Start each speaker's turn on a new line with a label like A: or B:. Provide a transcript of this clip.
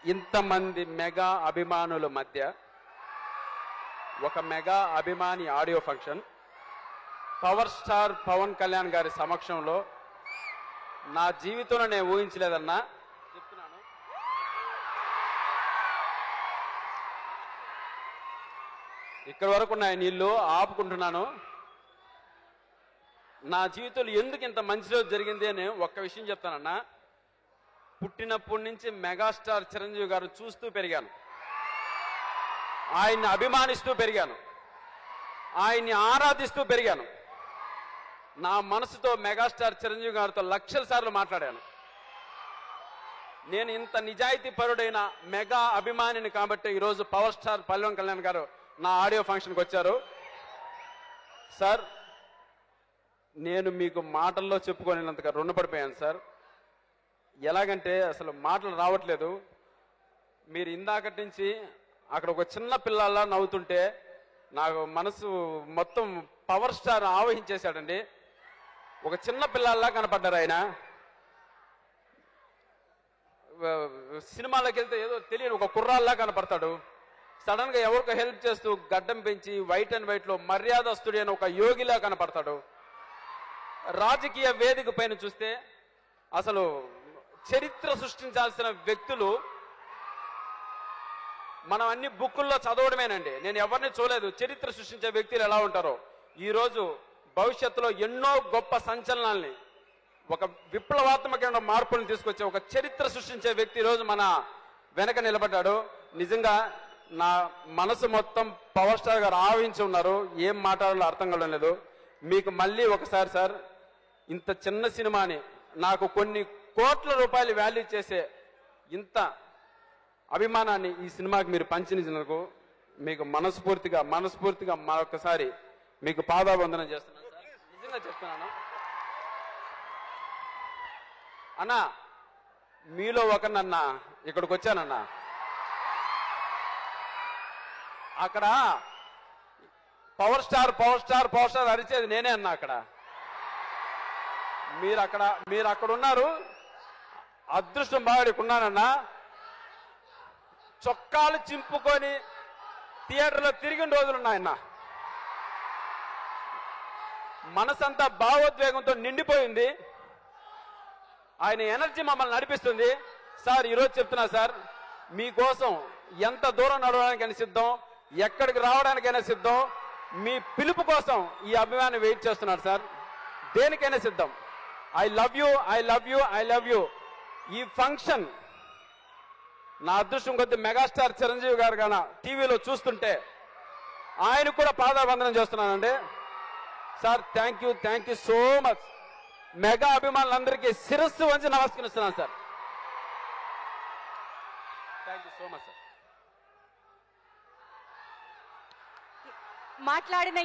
A: ఇంతమంది మెగా అభిమానుల మధ్య ఒక మెగా అభిమాని audio function power star Pawan Kalyan గారి సమక్షంలో నా జీవితంలో నేను ఊహించలేదన్నా చెప్తున్నాను. ఇక్కడి వరకు నా నీళ్ళు ఆపుకుంటున్నాను. నా జీవితంలో ఎందుకు ఇంత మంచి రోజు జరిగింది అని ఒక్క విషయం చెప్తానన్నా. పుట్టినప్పటి నుంచి మెగాస్టార్ చిరంజీవి గారు చూస్తూ పెరిగాను, ఆయన్ని అభిమానిస్తూ పెరిగాను, ఆయన్ని ఆరాధిస్తూ పెరిగాను. నా మనసుతో మెగాస్టార్ చిరంజీవి గారితో లక్షల సార్లు మాట్లాడాను. నేను ఇంత నిజాయితీ పరుడైన మెగా అభిమానిని కాబట్టి ఈరోజు పవర్ స్టార్ పవన్ కళ్యాణ్ గారు నా ఆడియో ఫంక్షన్కి వచ్చారు. సార్, నేను మీకు మాటల్లో చెప్పుకోలేనంతగా రుణపడిపోయాను సార్. ఎలాగంటే అసలు మాటలు రావట్లేదు. మీరు ఇందాకటి నుంచి అక్కడ ఒక చిన్న పిల్లల్లా నవ్వుతుంటే నాకు మనసు మొత్తం పవర్ స్టార్ ఆవహించేశాడండి. ఒక చిన్న పిల్లల్లా కనపడ్డారు ఆయన. సినిమాలోకి వెళ్తే ఏదో తెలియని ఒక కుర్రాల్లా కనపడతాడు. సడన్ గా ఎవరికో హెల్ప్ చేస్తూ గడ్డం పెంచి వైట్ అండ్ వైట్ లో మర్యాదస్తుడి అని ఒక యోగిలా కనపడతాడు. రాజకీయ వేదిక పైన చూస్తే అసలు చరిత్ర సృష్టించాల్సిన వ్యక్తులు మనం అన్ని బుక్కుల్లో చదవడమేనండి. నేను ఎవరిని చూడలేదు చరిత్ర సృష్టించే వ్యక్తులు ఎలా ఉంటారో. ఈ రోజు భవిష్యత్తులో ఎన్నో గొప్ప సంచలనాల్ని, ఒక విప్లవాత్మకమైన మార్పులను తీసుకొచ్చే ఒక చరిత్ర సృష్టించే వ్యక్తి ఈరోజు మన వెనక నిలబడ్డాడు. నిజంగా నా మనసు మొత్తం పవర్ స్టార్ గారు ఆవహించి ఉన్నారు. ఏం మాట్లాడాలో అర్థం కావడం లేదు. మీకు మళ్ళీ ఒకసారి సార్, ఇంత చిన్న సినిమాని నాకు కొన్ని కోట్ల రూపాయలు వాల్యూ చేసే ఇంత అభిమానాన్ని ఈ సినిమాకి మీరు పంచినందుకు మీకు మనస్ఫూర్తిగా మరొకసారి మీకు పాదాబంధనం చేస్తున్నాను సార్. నిజంగా చెప్తున్నాను అన్నా. మీలో ఒకనన్నా ఇక్కడికి వచ్చానన్నా. అక్కడ పవర్ స్టార్ అరిచేది నేనే అన్నా. అక్కడ మీరు అక్కడ ఉన్నారు. అదృష్టం బాగా ఉన్నానన్నా. చొక్కాలు చింపుకొని థియేటర్లో తిరిగిన రోజులున్నాయన్న. మనసంతా భావోద్వేగంతో నిండిపోయింది. ఆయన ఎనర్జీ మమ్మల్ని నడిపిస్తుంది. సార్, ఈరోజు చెప్తున్నా సార్, మీకోసం ఎంత దూరం నడవడానికైనా సిద్ధం, ఎక్కడికి రావడానికైనా సిద్ధం. మీ పిలుపు కోసం ఈ అభిమాని వెయిట్ చేస్తున్నారు సార్. దేనికైనా సిద్ధం. I love you. ఈ ఫంక్షన్ నా అదృష్టం కొద్ది మెగాస్టార్ చిరంజీవి గారు గాన టీవీలో చూస్తుంటే ఆయన కూడా పాదాబంధనం చేస్తున్నానండి. Sir, thank you so much. Mega అభిమానులందరికీ శిరస్సు వంచి నమస్కరిస్తున్నాను sir. Thank you so much sir.
B: మాట్లాడిన